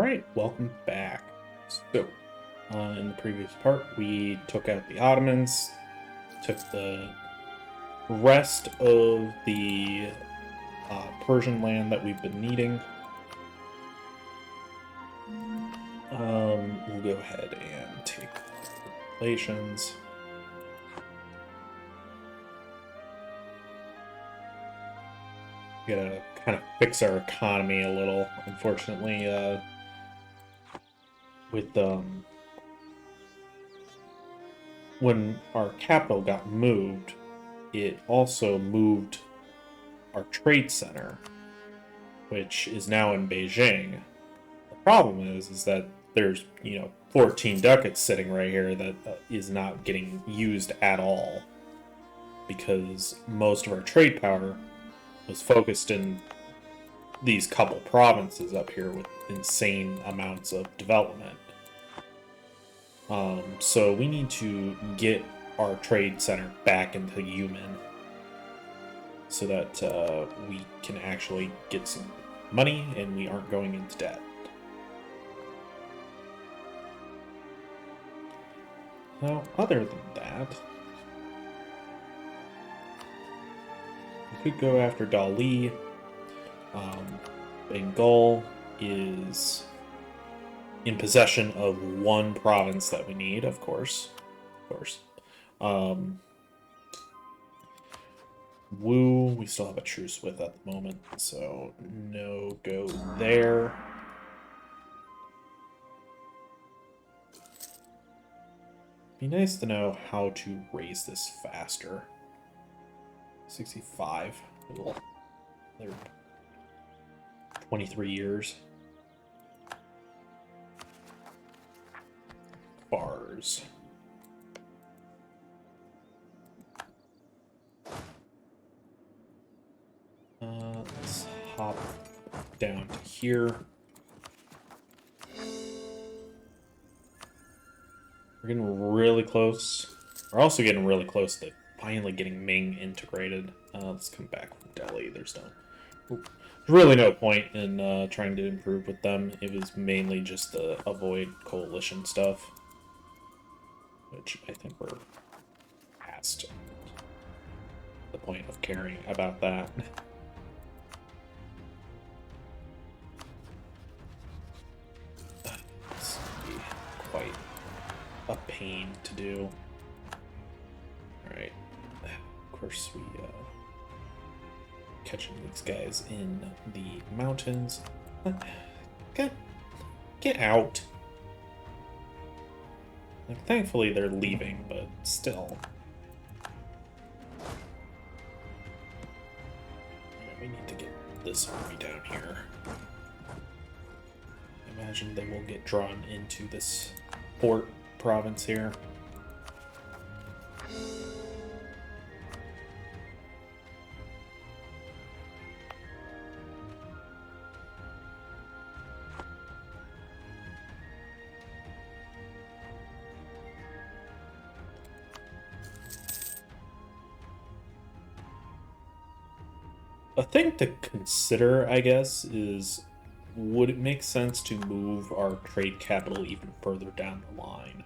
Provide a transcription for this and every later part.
Alright, welcome back. So, in the previous part, we took out the Ottomans, took the rest of the Persian land that we've been needing. We'll go ahead and take relations. We gotta kind of fix our economy a little, unfortunately. With when our capital got moved, it also moved our trade center, which is now in Beijing. The problem is that there's 14 ducats sitting right here that is not getting used at all because most of our trade power was focused in these couple provinces up here with insane amounts of development. So we need to get our trade center back into Yuan so that we can actually get some money and we aren't going into debt. Now, other than that, we could go after Dali. Bengal is in possession of one province that we need, of course. Wu, we still have a truce with at the moment, so no go there. Be nice to know how to raise this faster. 65. They're 23 years. Bars. Let's hop down to here. We're getting really close. We're also getting really close to finally getting Ming integrated. Let's come back from Delhi. There's really no point in trying to improve with them. It was mainly just to avoid coalition stuff, which I think we're past the point of caring about that. It's gonna be quite a pain to do. Alright. Of course, we catching these guys in the mountains. Get out. Like, thankfully they're leaving, but still. We need to get this army down here. Imagine they will get drawn into this port province here. A thing to consider, I guess, is would it make sense to move our trade capital even further down the line?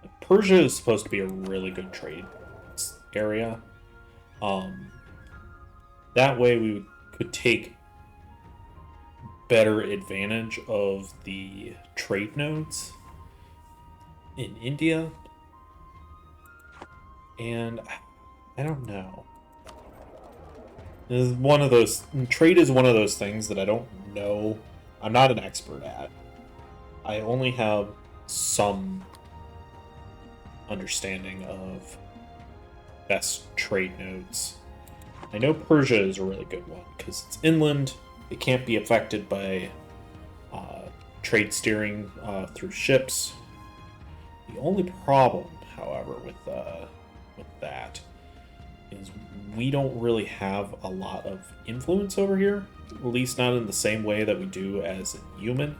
Like, Persia is supposed to be a really good trade area. That way we could take better advantage of the trade nodes in India. And I don't know. This is one of those. Trade is one of those things that I don't know. I'm not an expert at. I only have some understanding of best trade nodes. I know Persia is a really good one because it's inland. It can't be affected by trade steering through ships. The only problem, however, with that is we don't really have a lot of influence over here, at least not in the same way that we do as in Yuan.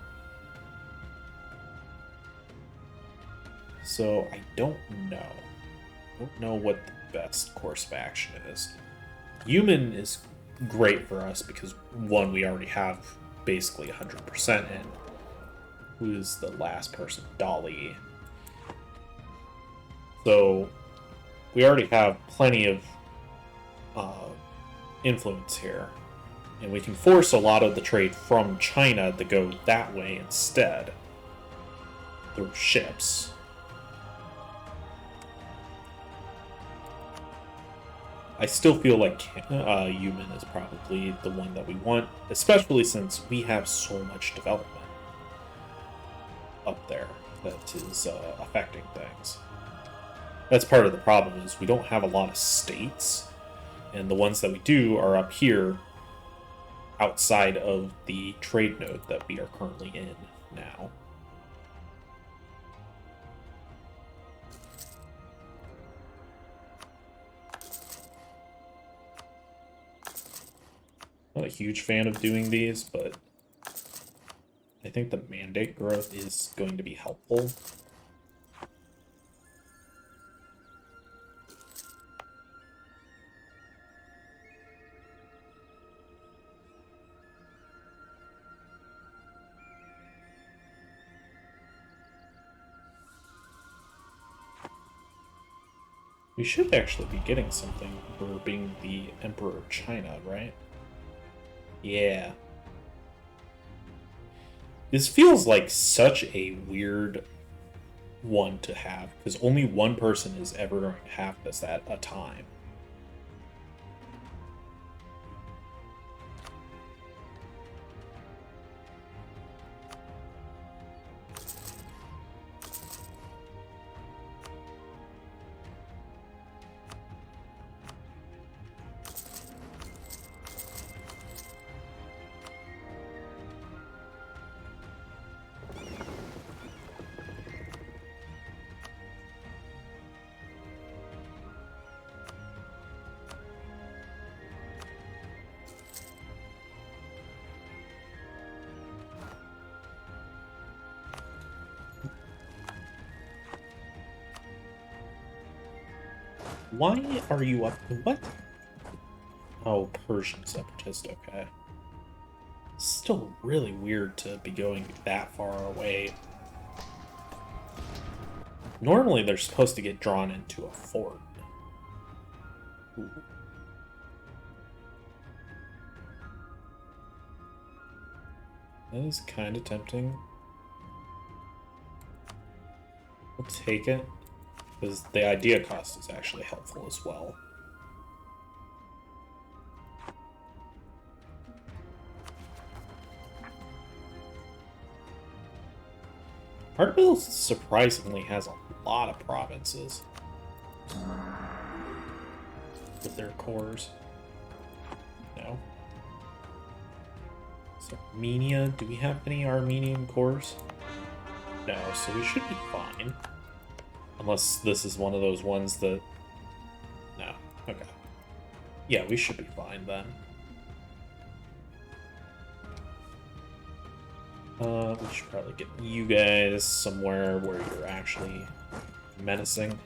So I don't know what the best course of action is. Yuan is great for us because, one, we already have basically 100% in, who is the last person? Dolly. So we already have plenty of influence here. And we can force a lot of the trade from China to go that way instead. Through ships. I still feel like Yuan is probably the one that we want, especially since we have so much development up there that is affecting things. That's part of the problem, is we don't have a lot of states, and the ones that we do are up here outside of the trade node that we are currently in now. Not a huge fan of doing these, but I think the mandate growth is going to be helpful. We should actually be getting something for being the Emperor of China, right? Yeah. This feels like such a weird one to have, because only one person is ever going to have this at a time. Why are you up? What? Oh, Persian separatist, okay. Still really weird to be going that far away. Normally they're supposed to get drawn into a fort. Ooh. That is kind of tempting. We'll take it, because the idea cost is actually helpful as well. Arteville surprisingly has a lot of provinces with their cores. No. So Armenia, do we have any Armenian cores? No, so we should be fine. Unless this is one of those ones that... No, okay. Yeah, we should be fine then. We should probably get you guys somewhere where you're actually menacing.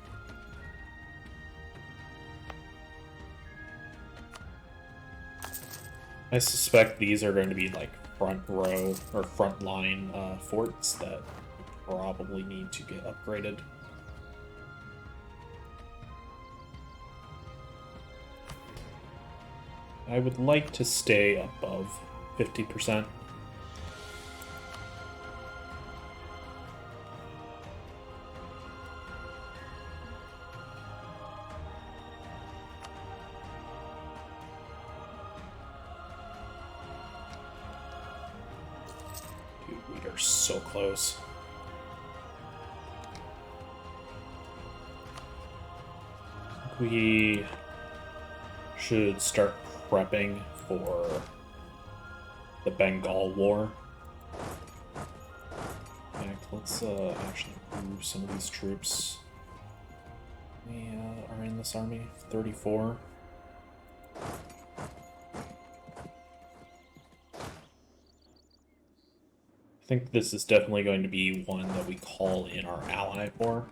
I suspect these are going to be like front row or front line forts that probably need to get upgraded. I would like to stay above 50%. So close. We should start prepping for the Bengal War. In fact, let's actually move some of these troops. We are in this army, 34. I think this is definitely going to be one that we call in our ally for.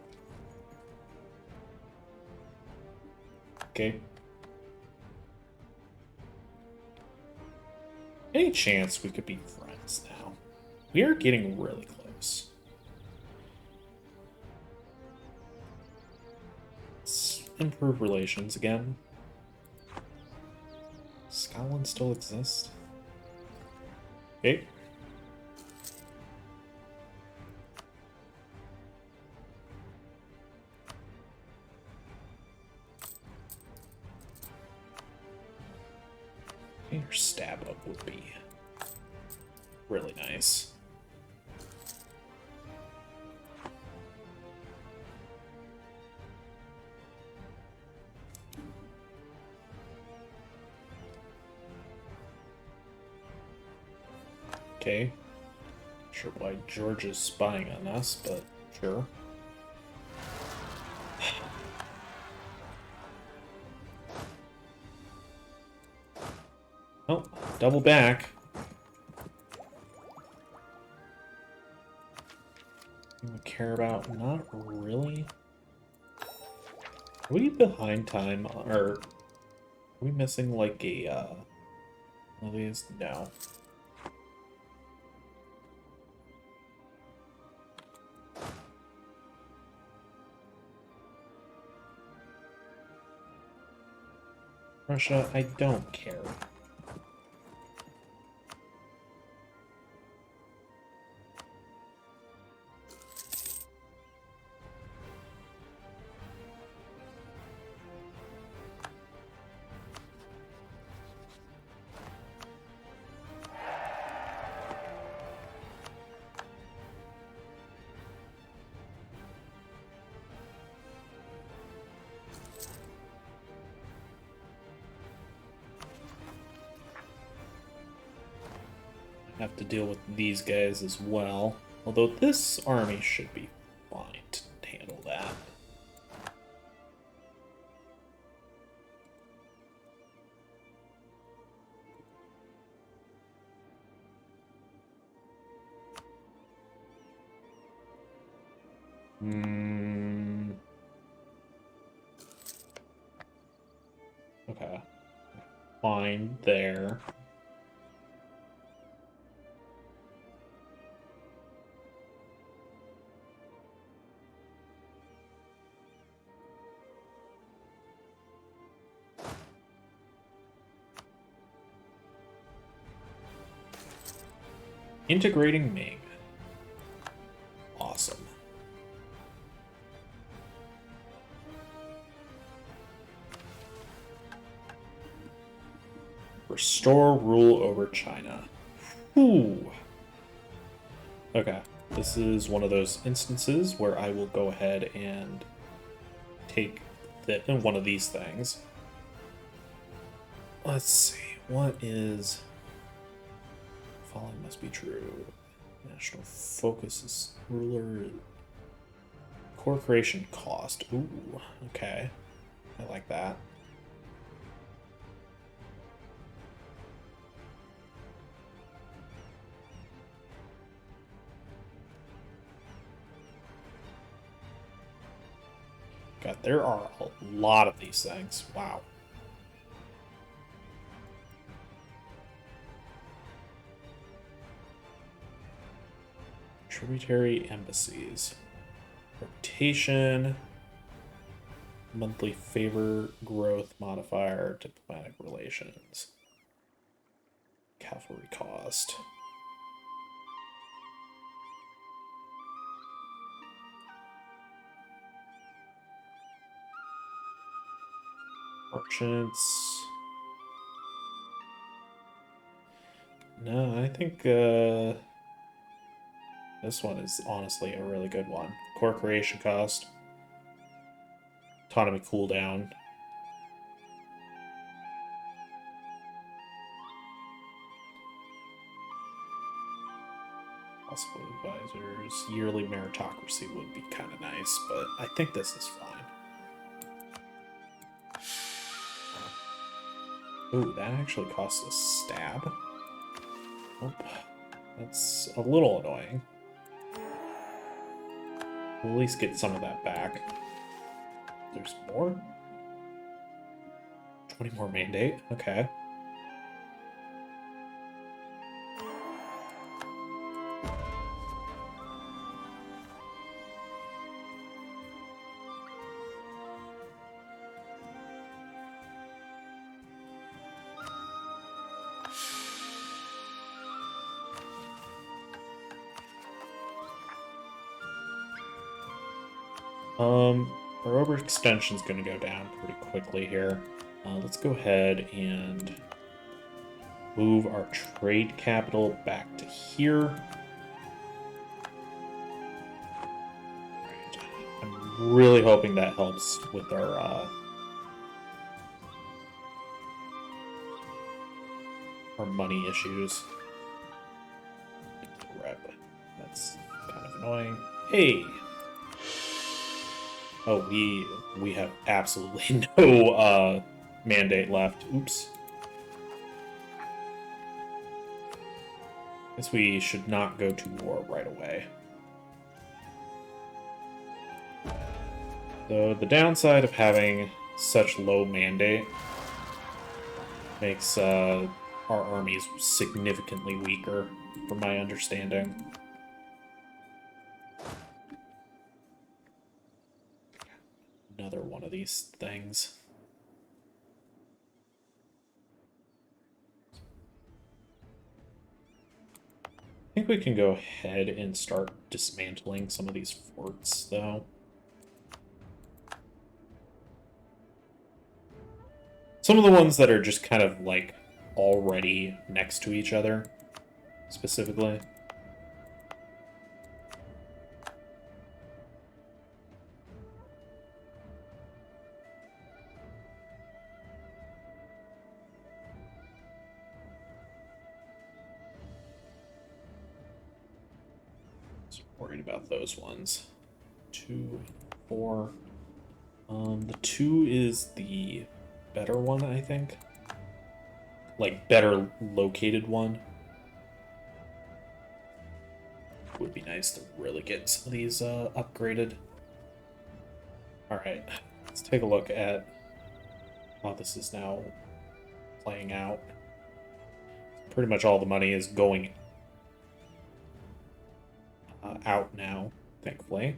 Okay. Any chance we could be friends now? We are getting really close. improve relations again. Scotland still exists? Okay. Your stab up would be really nice. Okay. Not sure why George is spying on us, but sure. Oh, double back. We care about? Not really. Are we behind time? Or are we missing like a one of these? No. Russia, I don't care. Have to deal with these guys as well. Although this army should be fine to handle that. Okay. Fine there. Integrating Ming. Awesome. Restore rule over China. Ooh. Okay. This is one of those instances where I will go ahead and take one of these things. Let's see. What is... Following must be true. National focus is ruler. Core creation cost. Ooh, okay. I like that. God, there are a lot of these things. Wow. Tributary embassies. Reputation. Monthly favor growth modifier. Diplomatic relations. Cavalry cost. Merchants. No, I think this one is honestly a really good one. Core creation cost. Autonomy cooldown. Possible advisors. Yearly meritocracy would be kind of nice, but I think this is fine. Ooh, that actually costs a stab. Oh, that's a little annoying. We'll at least get some of that back. There's more? 20 more mandate? Okay. Our overextension is going to go down pretty quickly here. Let's go ahead and move our trade capital back to here. Right. I'm really hoping that helps with our money issues. Rep. That's kind of annoying. Hey! Oh, we have absolutely no mandate left. Oops. Guess we should not go to war right away. So the downside of having such low mandate makes our armies significantly weaker, from my understanding. Another one of these things. I think we can go ahead and start dismantling some of these forts, though. Some of the ones that are just kind of, like, already next to each other, specifically. Worried about those ones. 2 and 4. The 2 is the better one, I think. Like, better located one. Would be nice to really get some of these upgraded. Alright, let's take a look at how this is now playing out. Pretty much all the money is going out now, thankfully.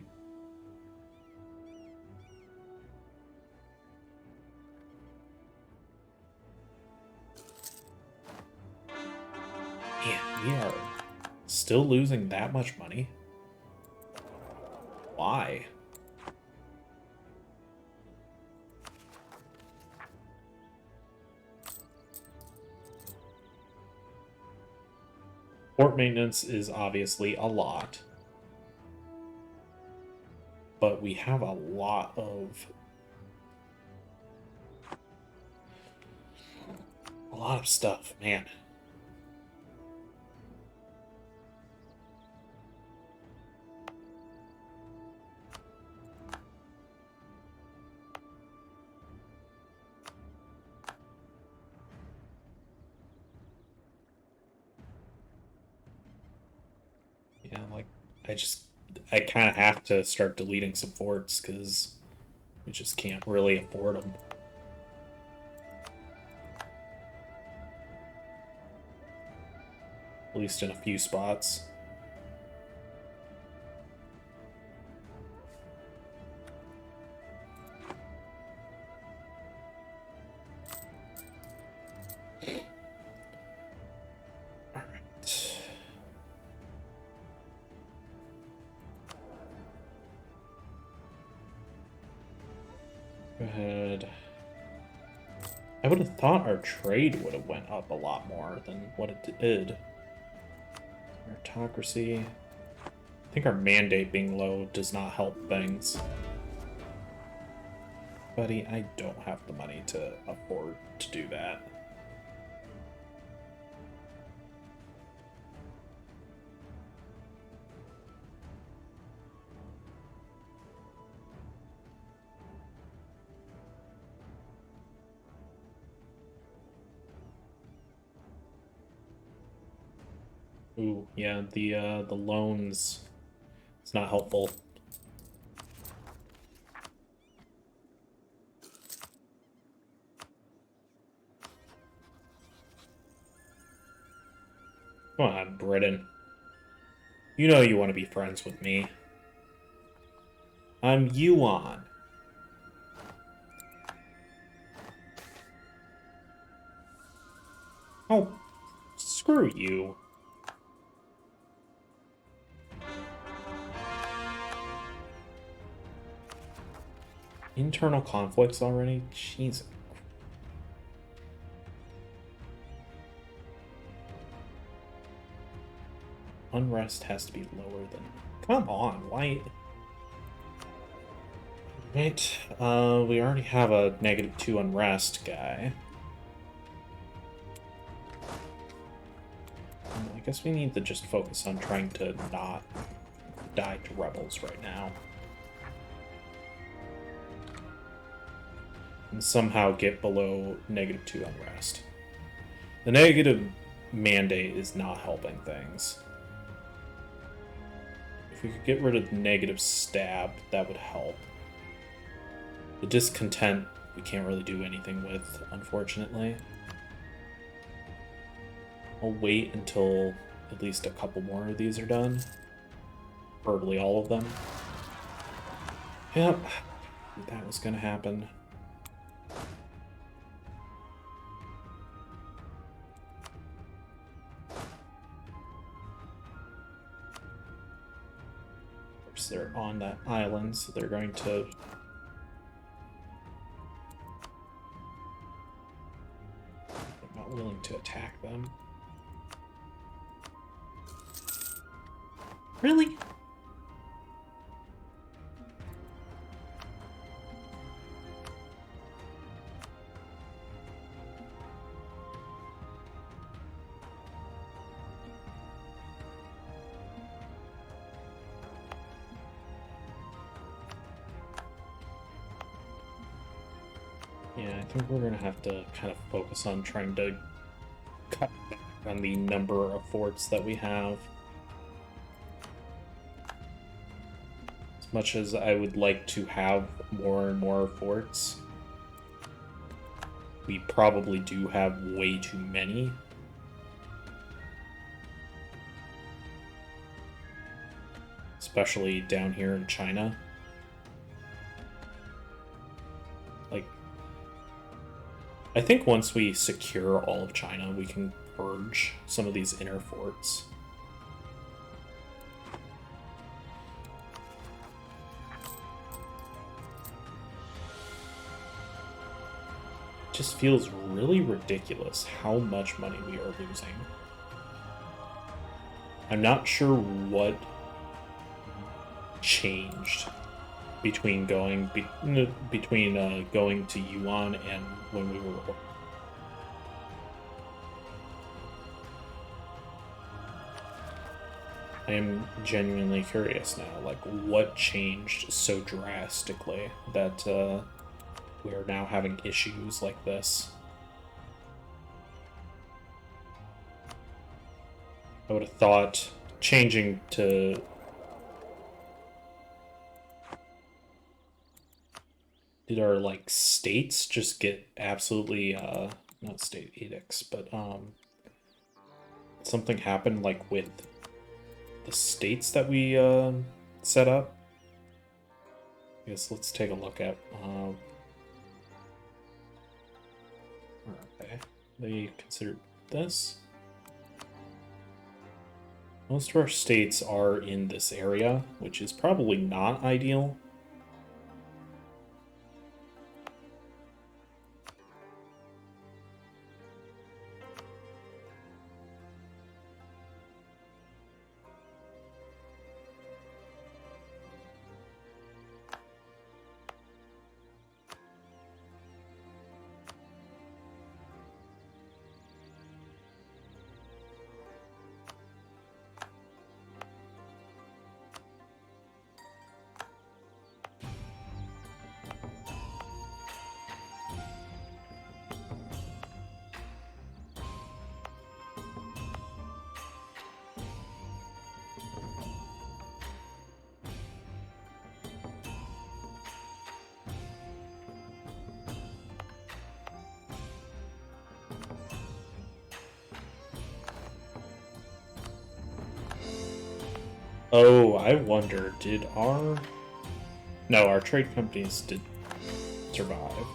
Man, we are still losing that much money? Why? Port maintenance is obviously a lot. But we have a lot of stuff, man. Yeah, like I kind of have to start deleting some forts because we just can't really afford them. At least in a few spots. Alright. Go ahead. I would have thought our trade would have went up a lot more than what it did. Meritocracy. I think our mandate being low does not help things. Buddy, I don't have the money to afford to do that. Ooh, yeah, the loans, it's not helpful. Come on, Britain. You know you want to be friends with me. I'm Yuan. Oh, screw you. Internal conflicts already? Jesus. Unrest has to be lower than... Come on, why... Right, we already have a -2 unrest guy. I guess we need to just focus on trying to not die to rebels right now. And somehow get below -2 unrest. The negative mandate is not helping things. If we could get rid of the negative stab, that would help. The discontent we can't really do anything with, unfortunately. I'll wait until at least a couple more of these are done. Preferably all of them. Yep, that was gonna happen. Of course, they're on that island, so they're going to... I'm not willing to attack them. Really? Yeah, I think we're gonna have to kind of focus on trying to cut back on the number of forts that we have. As much as I would like to have more and more forts, we probably do have way too many. Especially down here in China. Like, I think once we secure all of China, we can purge some of these inner forts. It just feels really ridiculous how much money we are losing. I'm not sure what changed between going going to Yuan and when we were... I am genuinely curious now, like, what changed so drastically that we are now having issues like this. I would have thought changing to... Did our, like, states just get absolutely, not state edicts, but, something happened, like, with the states that we, set up? I guess let's take a look at, okay, they considered this. Most of our states are in this area, which is probably not ideal. Oh, I wonder, did our... No, our trade companies did survive.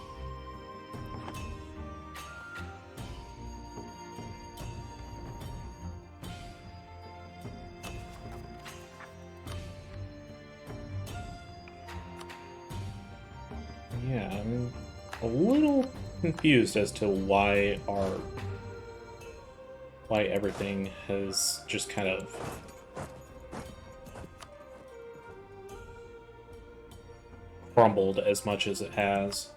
Yeah, I'm a little confused as to why everything has just kind of crumbled as much as it has.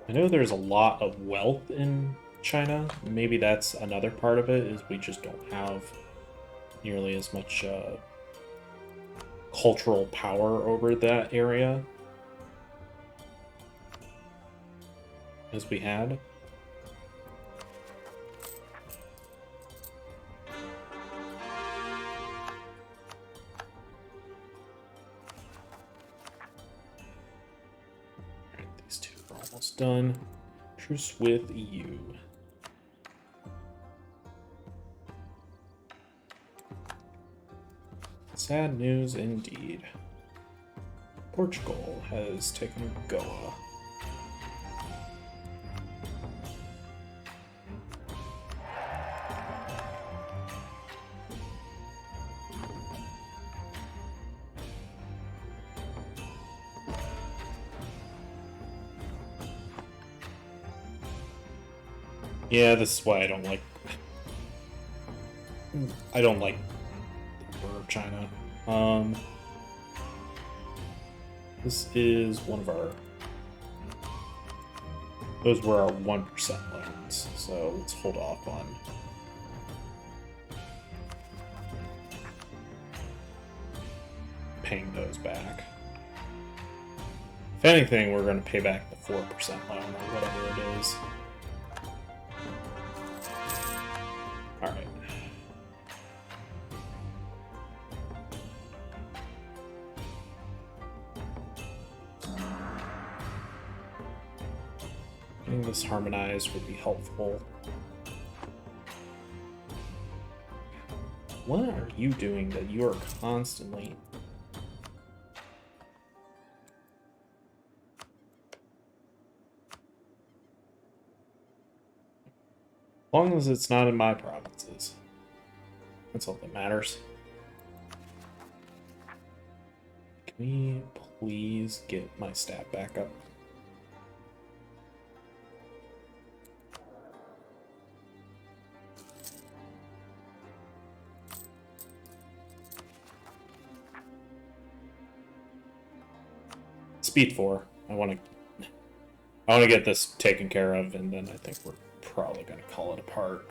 I know there's a lot of wealth in China. Maybe that's another part of it, is we just don't have nearly as much cultural power over that area as we had. Alright, these two are almost done. Truce with you. Sad news indeed. Portugal has taken Goa. Yeah, this is why I don't like the border of China. This is one of our... Those were our 1% loans, so let's hold off on paying those back. If anything, we're going to pay back the 4% loan or whatever it is. Alright. Getting this harmonized would be helpful. What are you doing that you are constantly... As long as it's not in my provinces. That's all that matters. Can we please get my stat back up? Speed 4. I want to get this taken care of, and then I think we're probably going to call it apart.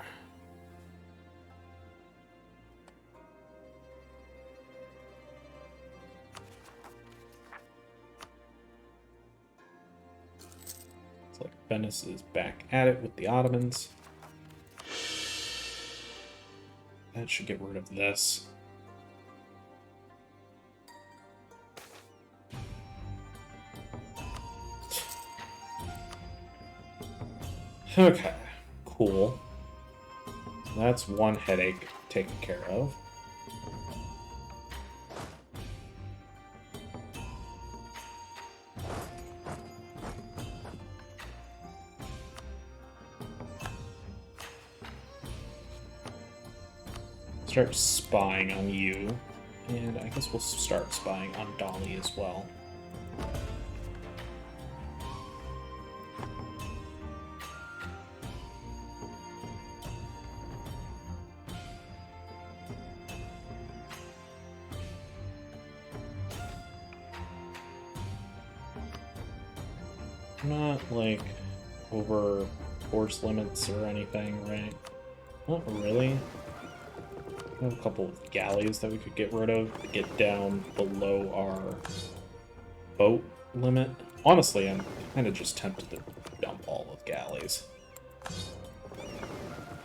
It's like Venice is back at it with the Ottomans. That should get rid of this. Okay, cool. So that's one headache taken care of. Start spying on you, and I guess we'll start spying on Dolly as well. Not like over force limits or anything, right? Not really. We have a couple of galleys that we could get rid of to get down below our boat limit. Honestly, I'm kind of just tempted to dump all of galleys.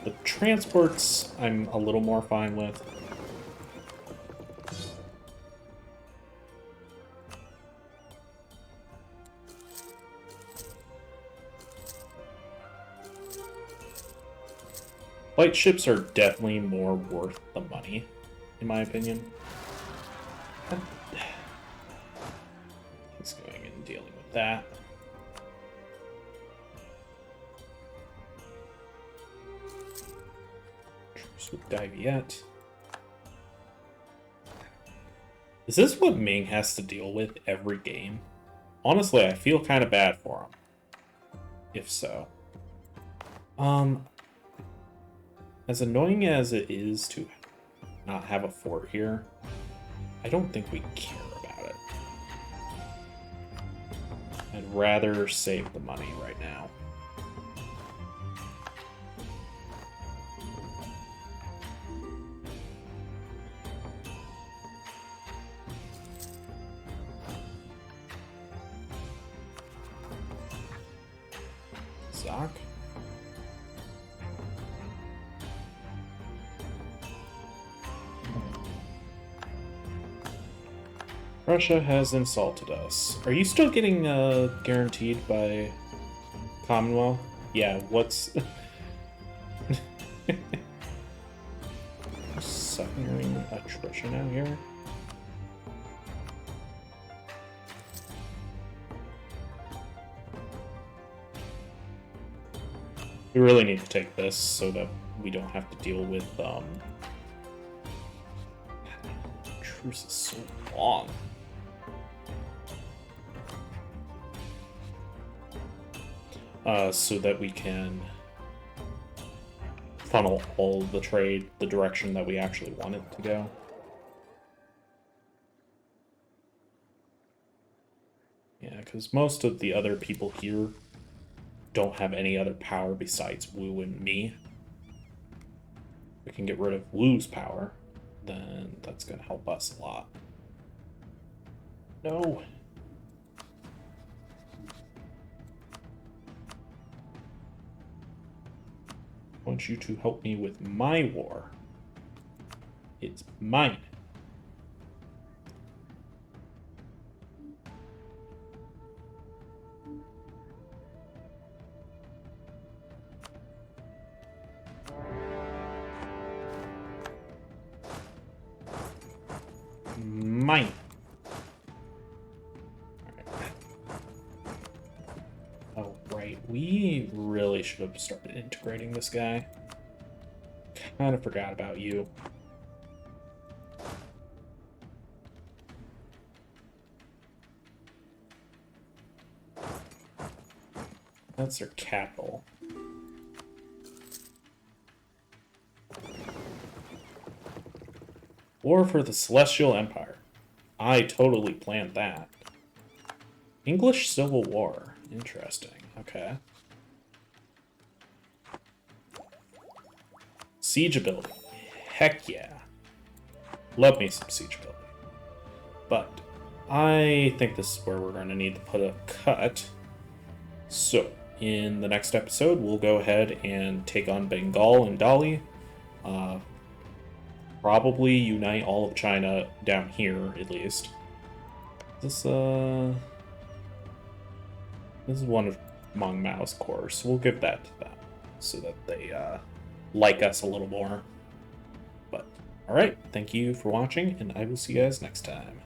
The transports, I'm a little more fine with. Light ships are definitely more worth the money, in my opinion. He's going and dealing with that. Swoop dive yet. Is this what Ming has to deal with every game? Honestly, I feel kind of bad for him. If so. As annoying as it is to not have a fort here, I don't think we care about it. I'd rather save the money right now. Zoc. Russia has insulted us. Are you still getting guaranteed by Commonwealth? Yeah, what's... Suffering attrition out here? We really need to take this so that we don't have to deal with, truce is so long. So that we can funnel all the trade the direction that we actually want it to go. Yeah, because most of the other people here don't have any other power besides Wu and me. We can get rid of Wu's power, then that's going to help us a lot. No. I want you to help me with my war. It's mine. Mine. Oh, right. We really should have started integrating this guy. Kind of forgot about you. That's their capital. War for the Celestial Empire. I totally planned that. English Civil War. Interesting. Okay. Siege ability. Heck yeah. Love me some siege ability. But I think this is where we're going to need to put a cut. So, in the next episode, we'll go ahead and take on Bengal and Dali. Probably unite all of China down here, at least. This is one of Meng Mao's cores, so we'll give that to them so that they like us a little more. But, alright, thank you for watching, and I will see you guys next time.